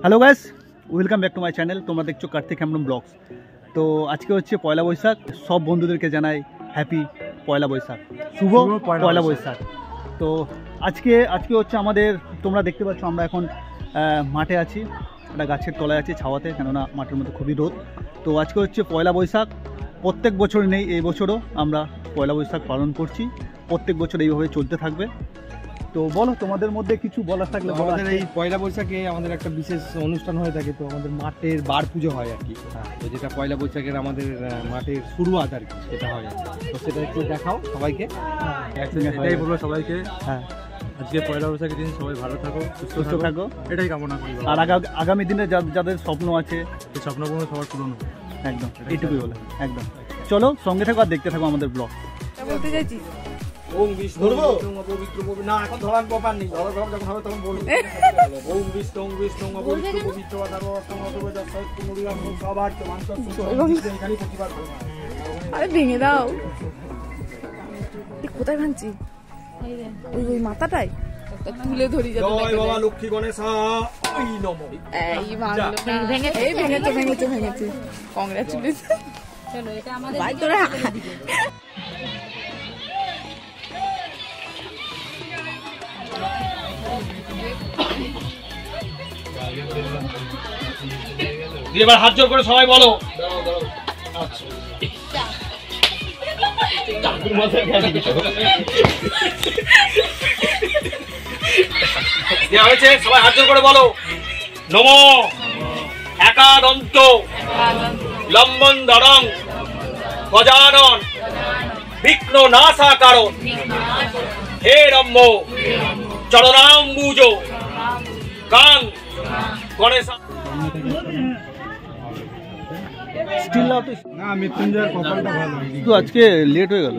Hello guys, welcome back to my channel. তোমরা দেখছো Kartik Hembram blogs. তো আজকে হচ্ছে পয়লা বৈশাখ। সব বন্ধুদেরকে জানাই হ্যাপি পয়লা বৈশাখ, শুভ পয়লা বৈশাখ। তো আজকে হচ্ছে আমাদের, তোমরা দেখতে পাচ্ছ আমরা এখন মাঠে আছি, একটা গাছের তলায় আছি ছাওয়াতে, কেননা মাঠের মধ্যে খুবই রোদ। তো আজকে হচ্ছে পয়লা বৈশাখ। প্রত্যেক বছর নেই, এই বছরও আমরা পয়লা বৈশাখ পালন করছি। প্রত্যেক বছর এইভাবে চলতে থাকবে। তো বলো, তোমাদের মধ্যে কিছু বলার থাকলে। আমাদের এই পয়লা বৈশাখে আমাদের একটা বিশেষ অনুষ্ঠান হয়ে থাকে, তো আমাদের মাঠের বার পুজো হয় আর কি। তো যেটা পয়লা বৈশাখের আমাদের মাঠের শুরুয়াত আর কি, সেটা হয়। তো সেটা একটু দেখাও সবাইকে। এটাই বলবো সবাইকে, হ্যাঁ, আজকে পয়লা বৈশাখের দিন সবাই ভালো থাকো, সুস্থ থাকো, এটাই কামনা করি। আর আগামী দিনে যাদের স্বপ্ন আছে, এই স্বপ্নগুলো সবার পূরণ হোক। একদম এইটুকুই বলে। একদম চলো সঙ্গে থাকো আর দেখতে থাকো আমাদের ব্লগ। বলতে চাইছি ওম বিষ্ণু পবিত্র না, এখন ধরার ব্যাপার নেই, ধরার ব্যাপার যখন হবে তখন বলবো। ওম বিষ্ণু পবিত্র পবিত্র সবার এখানেই প্রতিবাদ করবো। আরে ভেঙে দাও। কোথায় ভাঙছি? ওই মাথাটাই তুলে ধরি যাবে। জয় বাবা লক্ষ্মী গণেশ ওই নমঃ। এই ভাঙলো, ভেঙেছে। কংগ্রাচুলেশন। চলো এটা আমাদের ভাই তোরা এবার হাত জোর করে সবাই বলো। সবাই হাত জোর করে বলো। নমো একাদন্ত লম্বন ধরং গজানন বিঘ্ন নাশা কারণ হে রম্য চরণাম্বুজ গাং গণেশ। না, মৃত্যুঞ্জয়ের কপালটা ভালো, কিন্তু আজকে লেট হয়ে গেল।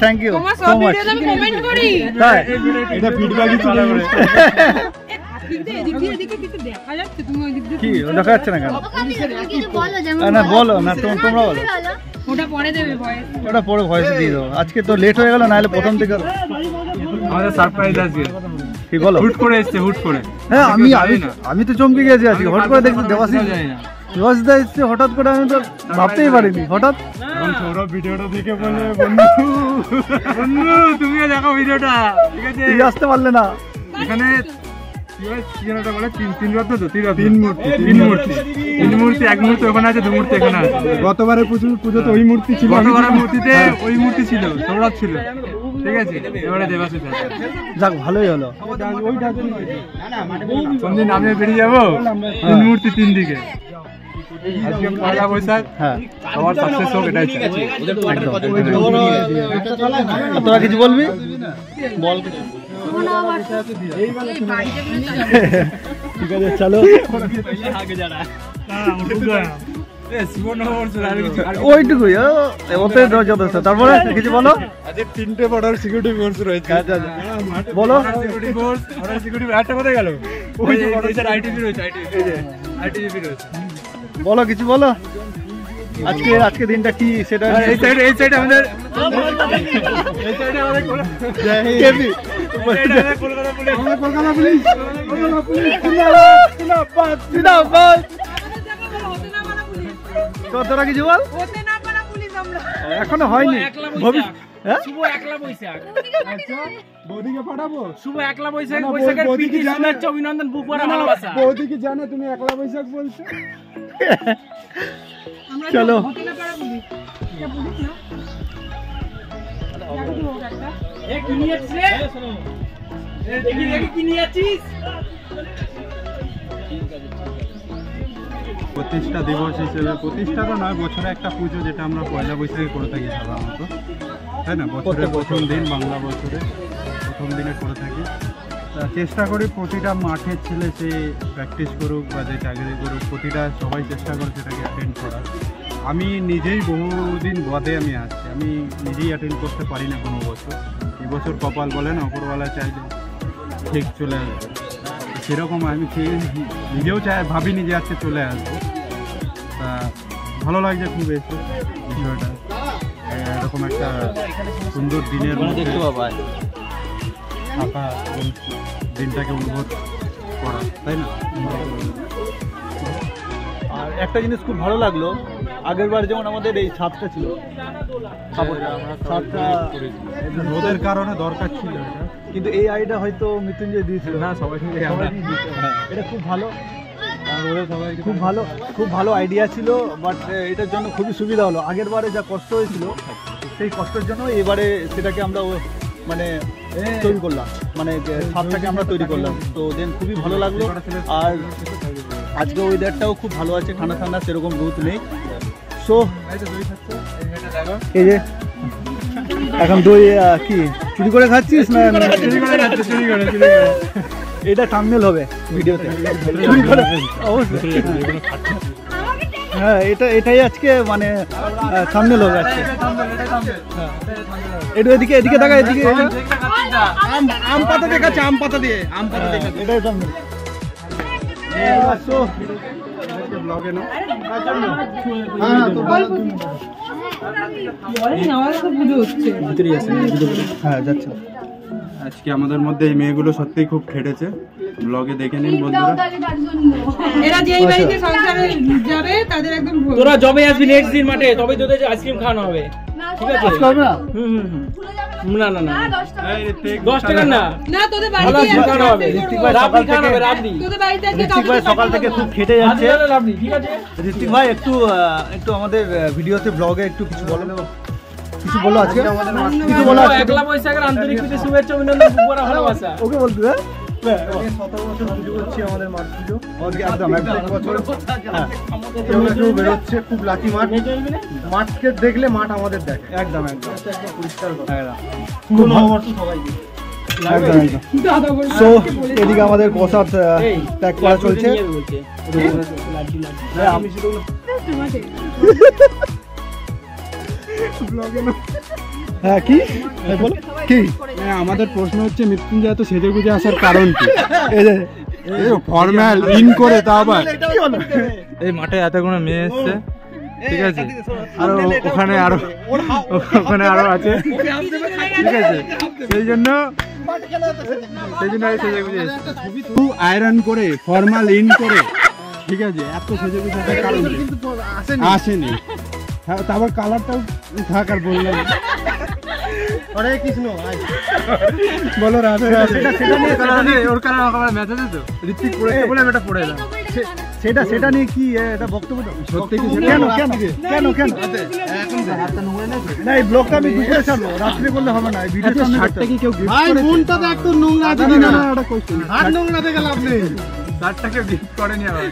Thank you so much. এটা ফিডব্যাকই চলে গেল। কি দেখা যাচ্ছে না কেন? না বলো না, তোমরা বলো। ওটা পরে ভয়েসে দিয়ে দেবো। আজকে তো লেট হয়ে গেল, নাহলে প্রথম থেকে আমাদের সারপ্রাইজ আজকে। কি বলো? হুট করে এসছে, হুট করে। হ্যাঁ, আমি তো চমকে গেছি আজকে। হঠাৎ করে দেখছি দেবাশিসদা এসছে হঠাৎ করে, আমি তো ভাবতেই পারিনি। হঠাৎ সৌরভ ভিডিওটা দেখে বলে, বন্ধু তুমিও দেখো ভিডিওটা, ঠিক আছে? আসতে পারলে না এখানে তিন মূর্তি, এক মূর্তি ওখানে আছে, দু মূর্তি এখানে আছে। গতবারের পুজোতে ওই মূর্তি ছিল, গতবারের মূর্তিতে ওই মূর্তি ছিল, সৌরভ ছিল, ঠিক আছে? এবারে দেবাশিস আছে। যাক, ভালোই হলো। কোনদিন আমিও বেরিয়ে যাবো, তিন মূর্তি তিন দিকে। আজকে পয়লা বৈশাখ, হ্যাঁ, সবার সাকসেস হোক, এটাই চাই। তোরা কিছু বলবি? বল কিছু। ঠিক আছে, চলো। ওইটুকুই, ওতে যথেষ্ট। তারপরে কিছু বলো। আজকে 3টে বর্ডার সিকিউরিটি ফোর্স রয়েছে। বলো। সিকিউরিটি ফোর্স, বর্ডার সিকিউরিটি একটা কোথায় গেল? ওই যে আইটিবি রয়েছে, আইটিবি রয়েছে। বলো কিছু বলো। আজকে দিনটা কি সেটা। এই সাইডে আমাদের কলকাতা পুলিশ। তোরা কিছু বল। এখনো হয়নি। বৌদিকে পাঠাবো। শুভ একলা বৈশাখ, বৈশাখের প্রীতি শুভেচ্ছা অভিনন্দন বুকুয়ারা ভালোবাসা। বৌদি কি জানে তুমি একলা বৈশাখ বলছো? চলো। প্রতিষ্ঠা দিবস হিসেবে, প্রতিষ্ঠা তো নয়, বছরে একটা পুজো যেটা আমরা পয়লা বৈশাখে করে থাকি সাধারণত, তাই না? বছরের প্রথম দিন, বাংলা বছরে প্রথম দিনে করে থাকি। চেষ্টা করি প্রতিটা মাঠের ছেলে সে প্র্যাকটিস করুক বা যে চাকরি করুক, প্রতিটা সবাই চেষ্টা করে সেটাকে অ্যাটেন্ড করার। আমি নিজেই বহুদিন বাদে আমি আসছি, আমি নিজেই অ্যাটেন্ড করতে পারি না কোনো বছর। এবছর কপাল বলে না, ওপরওয়ালা চাইলে ঠিক চলে আসবে। সেরকম আমি নিজেও ভাবিনি যে আজকে চলে আসবো। তা ভালো লাগছে খুব এসে বিষয়টা, এরকম একটা সুন্দর দিনের মধ্যে থাকা এবং দিনটাকে অনুভব করা, তাই না? আর একটা জিনিস খুব ভালো লাগলো, আগের বার যেমন আমাদের এই ছাদটা ছিল, ছাদটা রোদের কারণে দরকার ছিল এটা, কিন্তু এই আইডিয়া হয়তো মৃত্যুঞ্জয় দিয়েছিল না সবাই মিলে এটা খুব ভালো, খুব ভালো আইডিয়া ছিল। বাট এটার জন্য খুবই সুবিধা হলো, আগের বারে যা কষ্ট হয়েছিল সেই কষ্টের জন্য এবারে সেটাকে আমরা মানে তৈরি করলাম, মানে ছাদটাকে আমরা তৈরি করলাম। তো দেন খুবই ভালো লাগলো। আর আজকে ওয়েদারটাও খুব ভালো আছে, ঠান্ডা ঠান্ডা, সেরকম রোদ নেই। সো এই যে এখন দই কি চুরি করে খাচ্ছিস না? এটা থাম্বনেল হবে ভিডিওতে, চুরি করে অবশ্যই। হ্যাঁ এটাই আজকে মানে থাম্বনেল হবে আজকে। এদিকে এদিকে দেখা, এদিকে আম পাতা দেখাচ্ছে, আম পাতা দিয়ে, আম পাতা দেখাচ্ছে, এটাই থাম্বনেল। ব্লগে না হ্যাঁ যাচ্ছে। আজকে আমাদের মধ্যে এই মেয়েগুলো সত্যিই খুব খেটেছে, ব্লগে দেখে নিন বন্ধুরা। এরা যেই বাড়িতে সংসারে যাবে তাদের একদম তোরা যবে আসবি নেক্সট দিন মাঠে, তবে তোদের আইসক্রিম খাওয়ানো হবে, ঠিক আছে? না না না 10 টাকা না, না তোদের বাড়িতে খাওয়ানো হবে, রাবড়ি খাওয়ানো হবে, রাবড়ি। তোদের বাড়িতে আজকে ঋত্বিক ভাই সকাল থেকে খুব খেটে যাচ্ছে। রাবড়ি, ঠিক আছে? ঋত্বিক ভাই একটু আমাদের ভিডিওতে ব্লগে একটু কিছু বলো, কিছু বলো আজকে, কিছু বলো আজকে। একলা বৈশাখের আন্তরিক শুভেচ্ছা অভিনন্দন, বুবরা ভালোবাসা। ওকে বলতে হ্যাঁ 17 বছর পুজো করছি আমাদের মাঠ পুজো, একদম একদম বছর কেউ বেরোচ্ছে, খুব লাকি মাঠকে দেখলে মাঠ আমাদের দেখে, একদম একদম পরিষ্কার সবাইকে একদম একদম। সো এদিকে আমাদের প্রসাদ প্যাক করা চলছে। হ্যাঁ কি বলো কি? আমাদের প্রশ্ন হচ্ছে মৃত্যুঞ্জয় এত সেজে গুজে আসার কারণ কি? ফর্মাল ইন করে তা আবার এই মাঠে এতগুলো মেয়ে এসছে, ঠিক আছে? আর ওখানে আরো আছে, ঠিক আছে? সেই জন্য সেজে গুজে এসছে, আয়রন করে ফর্মাল ইন করে, ঠিক আছে? এত সেজে গুজে আসার কারণ আসেনি। তারপর কালারটাও থাক, আর বললাম হরে কৃষ্ণ বলো রাধে রাধে। ওর কারণে আমার ম্যাচ আছে তো, ঋত্বিক পড়েছে বলে আমি এটা পড়ে এলাম। সেটা নিয়ে কি এটা বক্তব্য দাও? সত্যি কি কেন না এই ব্লগটা আমি দুপুরে ছাড়বো, রাত্রে বললে হবে না। এই ভিডিওটা শার্টটা কি কেউ গিফট করেছে? মনটা তো একটু নোংরা আছে না, এটা কোশ্চেন হাত নোংরা থেকে লাভ নেই। শার্টটা কেউ গিফট করেনি আমাকে,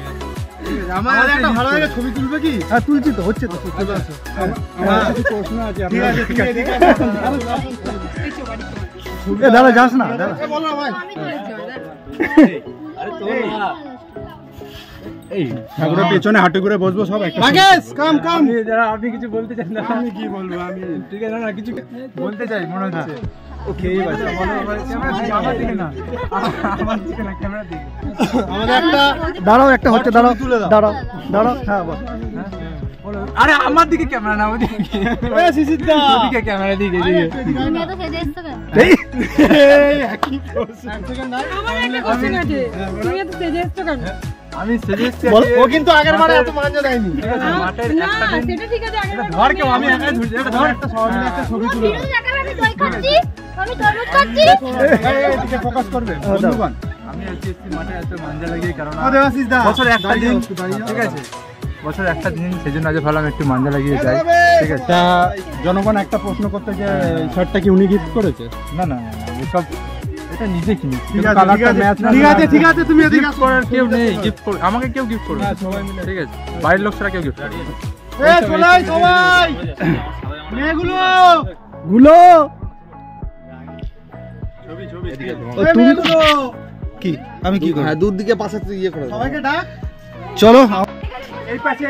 আমার একটা ভালো লাগে ছবি তুলবে কি? হ্যাঁ তুলছি তো, হচ্ছে তো। আমার কিছু প্রশ্ন আছে, ঠিক আছে দাদা যাস না দাদা, বলো ভাই। এই ঠাকুরের পেছনে হাঁটু করে বসবো সব একটা। রাকেশ কাম আপনি কিছু বলতে চান না? আমি কি বলবো, আমি ঠিক আছে না কিছু বলতে চাই মনে হচ্ছে। ওকে আমার দিকে না, ক্যামেরা দিকে। আমাদের একটা দাঁড়াও, একটা হচ্ছে, দাঁড়াও। হ্যাঁ বল। আরে আমার দিকে ক্যামেরা না, ওদিকে ওদিকে ক্যামেরা দিকে দিকে। এই একই প্রশ্ন। আমার একটা কোশ্চেন আছে, তুমি এত সেজে এসছো কেন? আমি সাজেস্ট বল। ও কিন্তু আগের বারে এত মাঞ্জা দেয়নি, ঠিক আছে? মাঠের না একটা দিন সেটা ঠিক আছে, আগের ধর কেউ, আমি একাই ধরছি, এটা ধর, একটা সবাই মিলে একটা ছবি তুলে এদিকে ফোকাস করবে বন্ধুগণ। আমি এসেছি মাঠে এত মাঞ্জা লাগিয়ে, কারণ বছর একটা দিন, ঠিক আছে? বছর একটা দিন, সেজন্য আজ ভাবলাম একটু মাঞ্জা লাগিয়ে যাই, ঠিক আছে? তা জনগণ একটা প্রশ্ন করতে, যে শার্টটা কি উনি গিফট করেছে? না না না, এসব এটা নিজে কিনি, ঠিক আছে তুমি এদিকে করার কেউ নেই, গিফট করে আমাকে কেউ গিফট করবে না, সবাই মিলে, ঠিক আছে? বাইরের লোক ছাড়া কেউ গিফট করবে না। এই চলাই সবাই মেয়েগুলো ছবি এদিকে তুমি কি আমি কি করব? দূর দিকে পাশে ইয়ে করে সবাইকে ডাক, চলো এই পাশে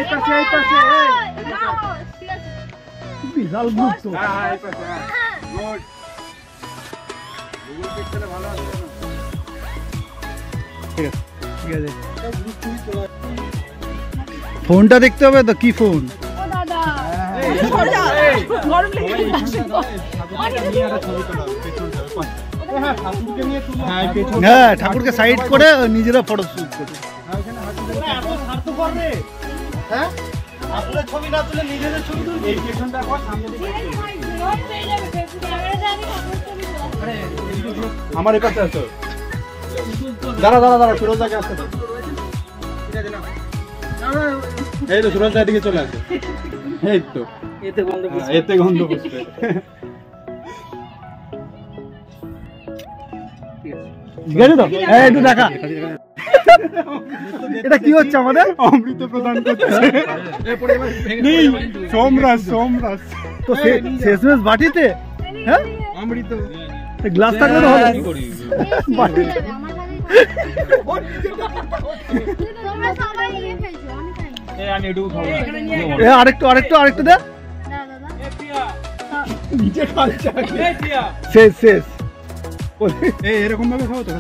বিশাল গ্রুপ তো। এই পাশে গুড গুগল পিক্সেলে ভালো আছে না? ঠিক আছে ঠিক আছে। ফোনটা দেখতে হবে তো, কি ফোন? হ্যাঁ, ঠাকুরকে সাইড করে নিজেরা ফটো শুট করে। আমার এই পাশে আসো। দাঁড়া দাঁড়া দাঁড়া, সুরজদাকে আসতে দাও। এই তো সুরজদা এদিকে চলে আসে। এই তো এতে গন্ধ পুষ্পে। ঠিক আছে তো? একটু দেখা এটা কি হচ্ছে আমাদের? অমৃত প্রদান করছে সোমরাজ। তো শেষমেশ বাটিতে, হ্যাঁ অমৃত গ্লাস থাকলে তো হবে। আরেকটু দে। শেষ এরকম ভাবে খাও তো?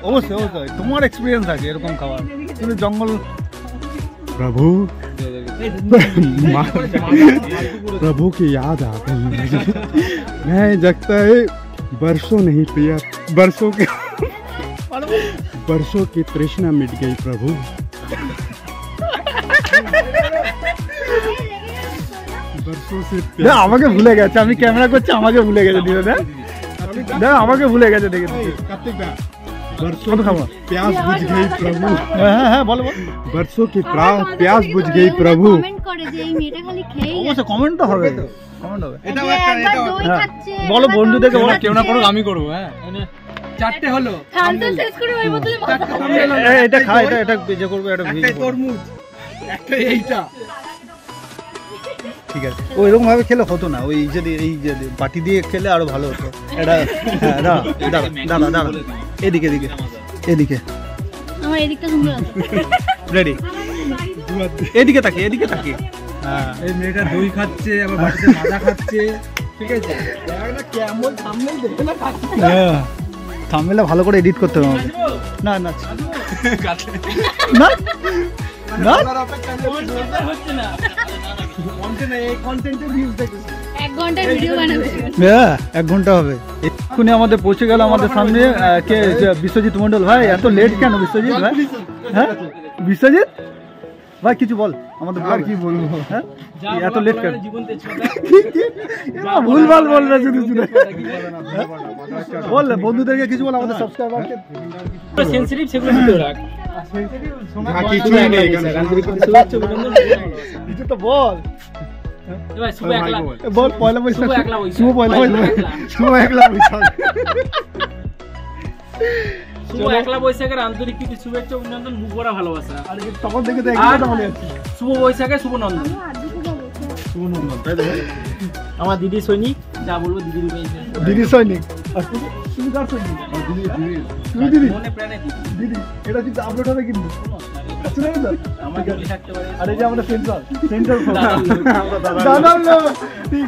অবশ্যই তোমার এক্সপিরিয়েন্স আছে এরকম খাওয়ার, তুমি জঙ্গল। प्रभु प्रभु की याद आ गई मुझे। मैं जगता है बरसों नहीं पिया, बरसों की तृष्णा मिट गई प्रभु। बरसों से আমাকে ভুলে গেছে, আমি ক্যামেরা করছি, আমাকে ভুলে গেছে। দেখ আমাকে ভুলে গেছে, দেখে बरसों की प्यास बुझ गई प्रभु। হ্যাঁ বলো। बरसों की प्यास बुझ गई प्रभु। অবশ্যই কমেন্ট তো হবে, কমেন্ট হবে। বলো বন্ধুদেরকে বলো, কেউ না করুক, আমি করবো। হ্যাঁ চারটে হলো, এটা খা, এটা ভেজে করবো, এটা ভেজে তরমুজ, একটা এইটা। ঠিক আছে, ওইরকম ভাবে খেলে হতো না। ওই যদি এই যে বাটি দিয়ে খেলে আরো ভালো হতো। এটা দাদা এদিকে আমার এদিকটা সুন্দর আছে। রেডি, এদিকে তাকিয়ে হ্যাঁ। এই মেয়েটা দই খাচ্ছে, আবার বাড়িতে ভাজা খাচ্ছে। ঠিক আছে, কেমন থাম্বনেল দেখে না খাচ্ছে। হ্যাঁ, থাম্বনেলটা ভালো করে এডিট করতে হবে। না না হচ্ছে না, কন্টেন্টের ভিউজ দেখতেছি। 1 ঘন্টার ভিডিও বানাবে। হ্যাঁ, 1 ঘন্টা হবে। এক্ষুনি আমাদের পৌঁছে গেল আমাদের সামনে কে, বিশ্বজিৎ মন্ডল। ভাই এত লেট কেন বিশ্বজিৎ ভাই? হ্যাঁ বিশ্বজিৎ ভাই কিছু বল আমাদের। আর কি বলবো, হ্যাঁ এত লেট কেন? ভুলভাল বলবে শুধু। বল বন্ধুদেরকে কিছু বল, আমাদের সাবস্ক্রাইবারকে। সেনসিটিভ সেগুলো ভিডিও রাখ। কিছুই নেই এখানে। কিছু তো বল। বল পয়লা বৈশাখ, শুভ পয়লা বৈশাখের আন্তরিক প্রীতি, শুভেচ্ছা, অভিনন্দন, বুক ভরা ভালোবাসা। তখন থেকে তো শুভ বৈশাখে শুভ নন্দন। আমার দিদি সৈনিক, যা বলবো দিদি সৈনিক। তুমি কার সৈনিক? তুমি দিদি, মনে প্রাণে দিদি। এটা কিন্তু আপলোড হবে কিন্তু, আমার দিদি থাকতে পারে। আর এই যে আমাদের সেন্টার দাদা। ঠিক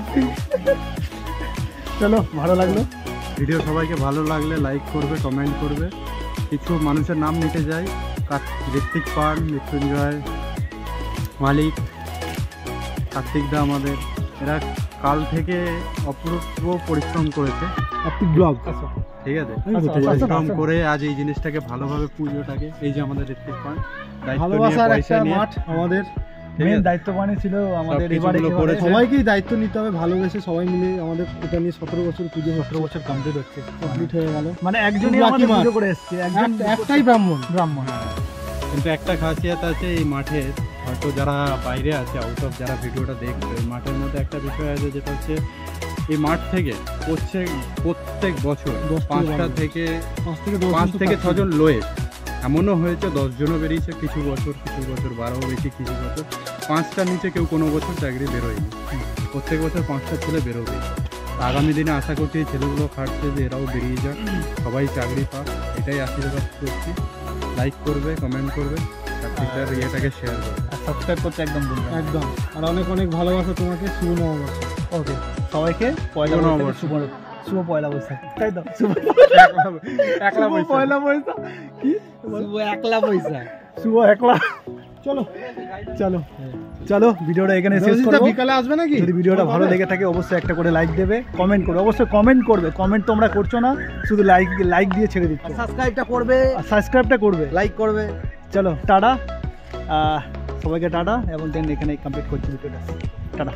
চলো, ভালো লাগলো ভিডিও। সবাইকে ভালো লাগলে লাইক করবে, কমেন্ট করবে। কিছু মানুষের নাম নিতে যাই, ঋত্বিক পান, মৃত্যুঞ্জয়, মালিক, কার্তিক দা আমাদের। এরা কাল থেকে অপূর্ব পরিশ্রম করেছে। কার্তিক ব্লগ, ঠিক আছে, পরিশ্রম করে আজ এই জিনিসটাকে ভালোভাবে, পুজোটাকে, এই যে আমাদের ঋত্বিক পান ভালোবাসার একটা মাঠ আমাদের। মেন দায়িত্ববানই ছিল আমাদের। এবারে সবাইকেই দায়িত্ব নিতে হবে, ভালোবেসে সবাই মিলে। আমাদের এটা নিয়ে 17 বছর পুজো, 17 বছর কমপ্লিট হয়ে গেল। মানে একজনই আমাদের পুজো করে এসেছে, একটাই ব্রাহ্মণ। কিন্তু একটা খাসিয়াত আছে এই মাঠের, হয়তো যারা বাইরে আছে, আউট অফ যারা ভিডিওটা দেখবে, মাঠের মধ্যে একটা বিষয় আছে, যেটা হচ্ছে এই মাঠ থেকে প্রত্যেক বছর 5 থেকে 6 জন লোয়েস্ট, এমনও হয়েছে 10 জনও বেরিয়েছে। কিছু বছর 12ও বেশি, কিছু বছর 5টার নিচে কেউ কোনো বছর চাকরি বেরোয়নি। প্রত্যেক বছর 5টা ছেলে বেরোবে। আগামী দিনে আশা করছি এই ছেলেগুলো খাটছে যে এরাও বেরিয়ে যাক, সবাই চাকরি পাক, এটাই আশীর্বাদ করছি। লাইক করবে, কমেন্ট করবে, কার্তিকদার ইয়েটাকে শেয়ার করবে, আর সাবস্ক্রাইব করতে একদম ভুলবেন না। একদম। আর অনেক অনেক ভালোবাসা তোমাকে। শুভ নববর্ষ। ওকে, সবাইকে পয়লা নববর্ষ, শুভ পয়লা বৈশাখ। তাই তো, শুভ একলা পয়লা বৈশাখ। কি শুভ একলা বৈশাখ। শুভ একলা। চলো চলো চলো ভিডিওটা এখানে শেষ করব। বিকালে আসবে নাকি? যদি ভিডিওটা ভালো লেগে থাকে অবশ্যই একটা করে লাইক দেবে, কমেন্ট করবে, অবশ্যই কমেন্ট করবে। কমেন্ট তোমরা করছো না, শুধু লাইক দিয়ে ছেড়ে দিচ্ছ। সাবস্ক্রাইবটা করবে, আর সাবস্ক্রাইবটা করবে, লাইক করবে। চলো টাটা, সবাইকে টাটা, এবং দেন এখানে কমপ্লিট করছি ভিডিওটা। টাটা।